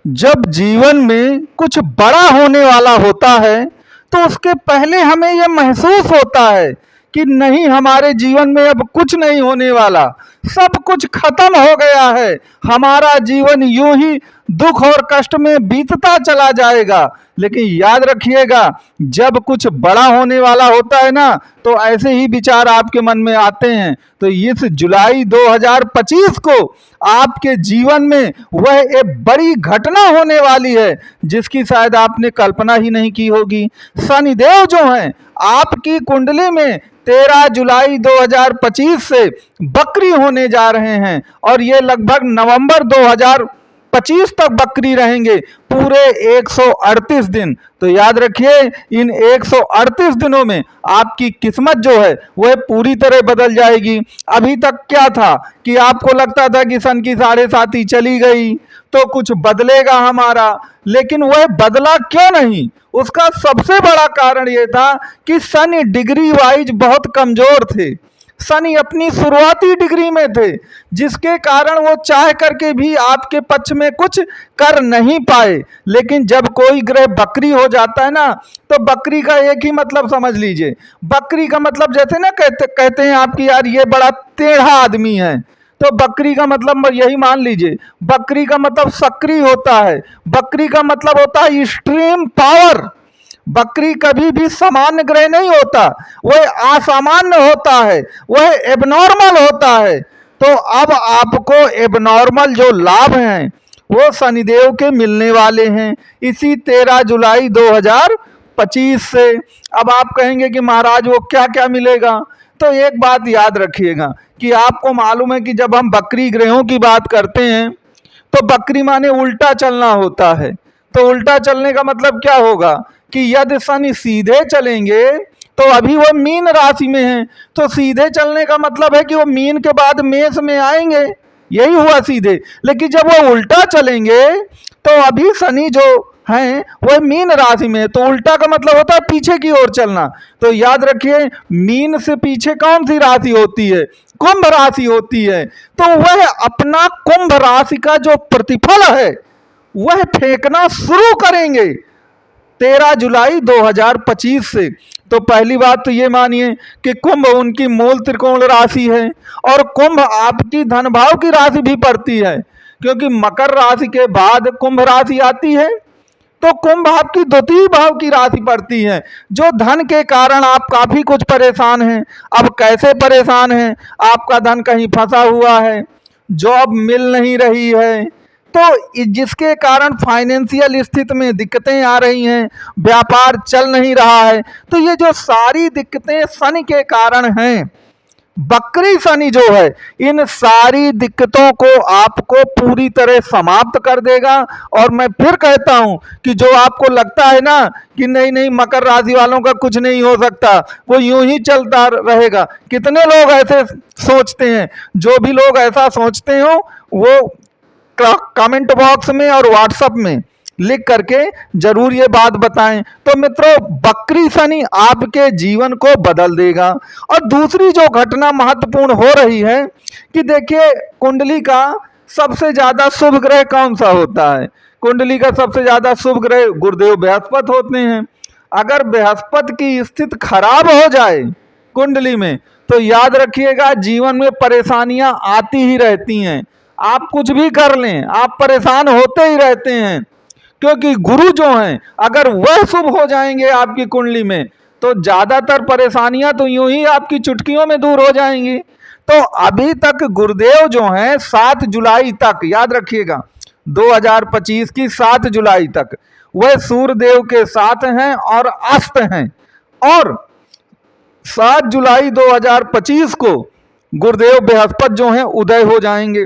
जब जीवन में कुछ बड़ा होने वाला होता है तो उसके पहले हमें यह महसूस होता है कि नहीं, हमारे जीवन में अब कुछ नहीं होने वाला, सब कुछ खत्म हो गया है, हमारा जीवन यूं ही दुख और कष्ट में बीतता चला जाएगा। लेकिन याद रखिएगा, जब कुछ बड़ा होने वाला होता है ना, तो ऐसे ही विचार आपके मन में आते हैं। तो इस जुलाई 2025 को आपके जीवन में वह एक बड़ी घटना होने वाली है जिसकी शायद आपने कल्पना ही नहीं की होगी। शनिदेव जो हैं आपकी कुंडली में 13 जुलाई 2025 से बकरी होने जा रहे हैं और ये लगभग नवंबर 2025 तक बकरी रहेंगे, पूरे 138 दिन। तो याद रखिए, इन 138 दिनों में आपकी किस्मत जो है वह पूरी तरह बदल जाएगी। अभी तक क्या था कि आपको लगता था कि सन की 7.5 चली गई तो कुछ बदलेगा हमारा, लेकिन वह बदला क्यों नहीं? उसका सबसे बड़ा कारण यह था कि शनि डिग्री वाइज बहुत कमजोर थे। शनि अपनी शुरुआती डिग्री में थे, जिसके कारण वो चाह करके भी आपके पक्ष में कुछ कर नहीं पाए। लेकिन जब कोई ग्रह बकरी हो जाता है ना, तो बकरी का एक ही मतलब समझ लीजिए। बकरी का मतलब जैसे ना कहते हैं आपकी, यार ये बड़ा टेढ़ा आदमी है, तो बकरी का मतलब यही मान लीजिए। बकरी का मतलब सक्रिय होता है, बकरी का मतलब होता है एक्सट्रीम पावर। बकरी कभी भी सामान्य ग्रह नहीं होता, वह असामान्य होता है, वह एबनॉर्मल होता है। तो अब आपको एबनॉर्मल जो लाभ हैं वो शनिदेव के मिलने वाले हैं इसी 13 जुलाई 2025 से। अब आप कहेंगे कि महाराज वो क्या क्या मिलेगा? तो एक बात याद रखिएगा कि आपको मालूम है कि जब हम बकरी ग्रहों की बात करते हैं तो बकरी माने उल्टा चलना होता है। तो उल्टा चलने का मतलब क्या होगा कि यदि शनि सीधे चलेंगे तो अभी वो मीन राशि में है, तो सीधे चलने का मतलब है कि वो मीन के बाद मेष में आएंगे, यही हुआ सीधे। लेकिन जब वो उल्टा चलेंगे तो अभी शनि जो हैं वह मीन राशि में है, तो उल्टा का मतलब होता है पीछे की ओर चलना। तो याद रखिए, मीन से पीछे कौन सी राशि होती है? कुंभ राशि होती है। तो वह अपना कुंभ राशि का जो प्रतिफल है वह फेंकना शुरू करेंगे 13 जुलाई 2025 से। तो पहली बात तो ये मानिए कि कुंभ उनकी मूल त्रिकोण राशि है और कुंभ आपकी धन भाव की राशि भी पड़ती है, क्योंकि मकर राशि के बाद कुंभ राशि आती है। तो कुंभ आपकी द्वितीय भाव की राशि पड़ती है, जो धन के कारण आप काफी कुछ परेशान हैं। अब कैसे परेशान हैं? आपका धन कहीं फंसा हुआ है, जॉब मिल नहीं रही है, तो जिसके कारण फाइनेंशियल स्थिति में दिक्कतें आ रही हैं, व्यापार चल नहीं रहा है। तो ये जो सारी दिक्कतें शनि के कारण हैं, बकरी शनि जो है इन सारी दिक्कतों को आपको पूरी तरह समाप्त कर देगा। और मैं फिर कहता हूं कि जो आपको लगता है ना कि नहीं नहीं मकर राशि वालों का कुछ नहीं हो सकता, वो यूं ही चलता रहेगा, कितने लोग ऐसे सोचते हैं? जो भी लोग ऐसा सोचते हो वो कमेंट बॉक्स में और व्हाट्सएप में लिख करके जरूर ये बात बताएं। तो मित्रों, बकरी शनि आपके जीवन को बदल देगा। और दूसरी जो घटना महत्वपूर्ण हो रही है कि देखिए, कुंडली का सबसे ज्यादा शुभ ग्रह कौन सा होता है? कुंडली का सबसे ज्यादा शुभ ग्रह गुरुदेव बृहस्पति होते हैं। अगर बृहस्पति की स्थिति खराब हो जाए कुंडली में, तो याद रखिएगा जीवन में परेशानियां आती ही रहती हैं। आप कुछ भी कर लें, आप परेशान होते ही रहते हैं, क्योंकि गुरु जो हैं अगर वह शुभ हो जाएंगे आपकी कुंडली में, तो ज्यादातर परेशानियां तो यूं ही आपकी चुटकियों में दूर हो जाएंगी। तो अभी तक गुरुदेव जो हैं 7 जुलाई तक, याद रखिएगा 2025 की 7 जुलाई तक वह सूर्यदेव के साथ हैं और अस्त हैं। और 7 जुलाई 2025 को गुरुदेव बृहस्पति जो हैं उदय हो जाएंगे।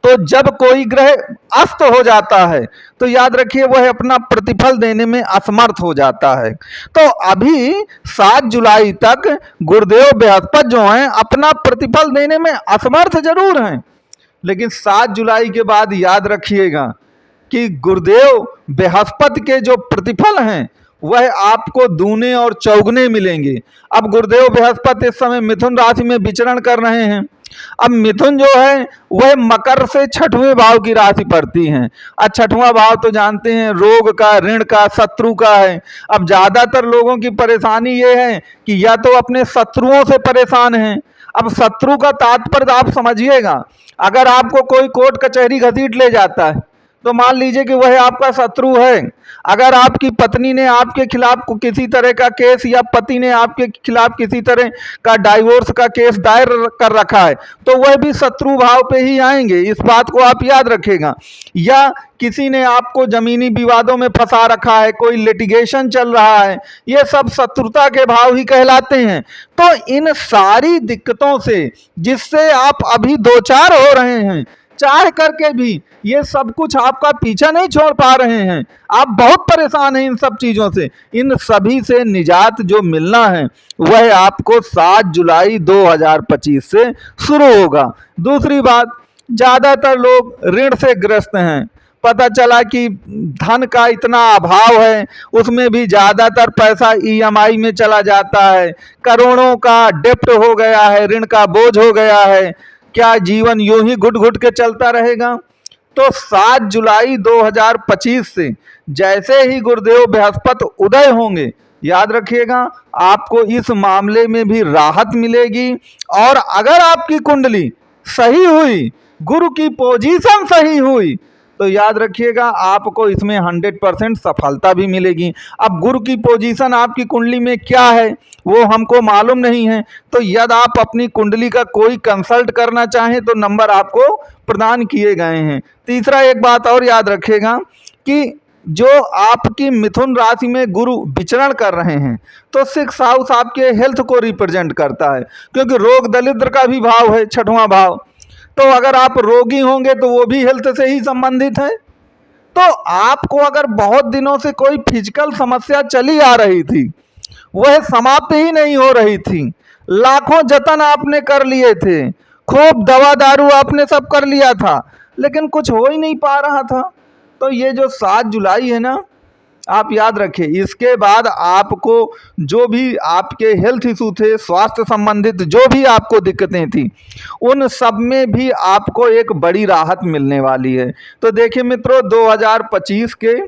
तो जब कोई ग्रह अस्त हो जाता है तो याद रखिए वह अपना प्रतिफल देने में असमर्थ हो जाता है। तो अभी 7 जुलाई तक गुरुदेव बृहस्पति जो हैं अपना प्रतिफल देने में असमर्थ जरूर हैं, लेकिन 7 जुलाई के बाद याद रखिएगा कि गुरुदेव बृहस्पति के जो प्रतिफल हैं वह आपको दूने और चौगुने मिलेंगे। अब गुरुदेव बृहस्पति इस समय मिथुन राशि में विचरण कर रहे हैं, अब मिथुन जो है वह मकर से छठवें भाव की राशि पड़ती है। अब छठवां भाव तो जानते हैं रोग का, ऋण का, शत्रु का है। अब ज्यादातर लोगों की परेशानी ये है कि या तो अपने शत्रुओं से परेशान हैं। अब शत्रु का तात्पर्य आप समझिएगा, अगर आपको कोई कोर्ट कचहरी घसीट ले जाता है तो मान लीजिए कि वह आपका शत्रु है। अगर आपकी पत्नी ने आपके खिलाफ किसी तरह का केस या पति ने आपके खिलाफ किसी तरह का डाइवोर्स का केस दायर कर रखा है तो वह भी शत्रु भाव पे ही आएंगे, इस बात को आप याद रखिएगा। या किसी ने आपको जमीनी विवादों में फंसा रखा है, कोई लिटिगेशन चल रहा है, ये सब शत्रुता के भाव ही कहलाते हैं। तो इन सारी दिक्कतों से जिससे आप अभी दो चार हो रहे हैं, चाह करके भी ये सब कुछ आपका पीछा नहीं छोड़ पा रहे हैं, आप बहुत परेशान हैं इन सब चीजों से। इन सभी से निजात जो मिलना है वह आपको 7 जुलाई 2025 से शुरू होगा। दूसरी बात, ज्यादातर लोग ऋण से ग्रस्त हैं। पता चला कि धन का इतना अभाव है, उसमें भी ज्यादातर पैसा ईएमआई में चला जाता है, करोड़ों का डेप्ट हो गया है, ऋण का बोझ हो गया है। क्या जीवन यूं ही घुट घुट के चलता रहेगा? तो 7 जुलाई 2025 से जैसे ही गुरुदेव बृहस्पति उदय होंगे, याद रखिएगा आपको इस मामले में भी राहत मिलेगी। और अगर आपकी कुंडली सही हुई, गुरु की पोजीशन सही हुई, तो याद रखिएगा आपको इसमें 100% सफलता भी मिलेगी। अब गुरु की पोजीशन आपकी कुंडली में क्या है वो हमको मालूम नहीं है, तो यदि आप अपनी कुंडली का कोई कंसल्ट करना चाहें तो नंबर आपको प्रदान किए गए हैं। तीसरा एक बात और याद रखिएगा कि जो आपकी मिथुन राशि में गुरु विचरण कर रहे हैं तो 6 हाउस आपके हेल्थ को रिप्रेजेंट करता है, क्योंकि रोग दरिद्र का भी भाव है, छठवां भाव। तो अगर आप रोगी होंगे तो वो भी हेल्थ से ही संबंधित है। तो आपको अगर बहुत दिनों से कोई फिजिकल समस्या चली आ रही थी, वह समाप्त ही नहीं हो रही थी, लाखों जतन आपने कर लिए थे, खूब दवा दारू आपने सब कर लिया था, लेकिन कुछ हो ही नहीं पा रहा था, तो ये जो 7 जुलाई है ना, आप याद रखें, इसके बाद आपको जो भी आपके हेल्थ इशू थे, स्वास्थ्य संबंधित जो भी आपको दिक्कतें थी, उन सब में भी आपको एक बड़ी राहत मिलने वाली है। तो देखिए मित्रों, 2025 के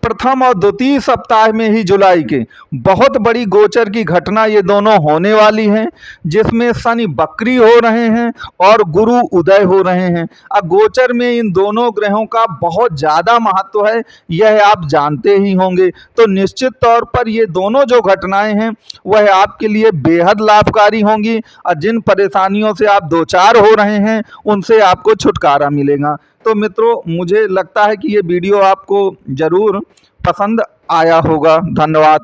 प्रथम और द्वितीय सप्ताह में ही जुलाई के बहुत बड़ी गोचर की घटना ये दोनों होने वाली हैं, जिसमें शनि बकरी हो रहे हैं और गुरु उदय हो रहे हैं। अब गोचर में इन दोनों ग्रहों का बहुत ज़्यादा महत्व है, यह आप जानते ही होंगे। तो निश्चित तौर पर ये दोनों जो घटनाएं हैं वह आपके लिए बेहद लाभकारी होंगी, और जिन परेशानियों से आप दो चार हो रहे हैं उनसे आपको छुटकारा मिलेगा। तो मित्रों, मुझे लगता है कि ये वीडियो आपको ज़रूर पसंद आया होगा। धन्यवाद।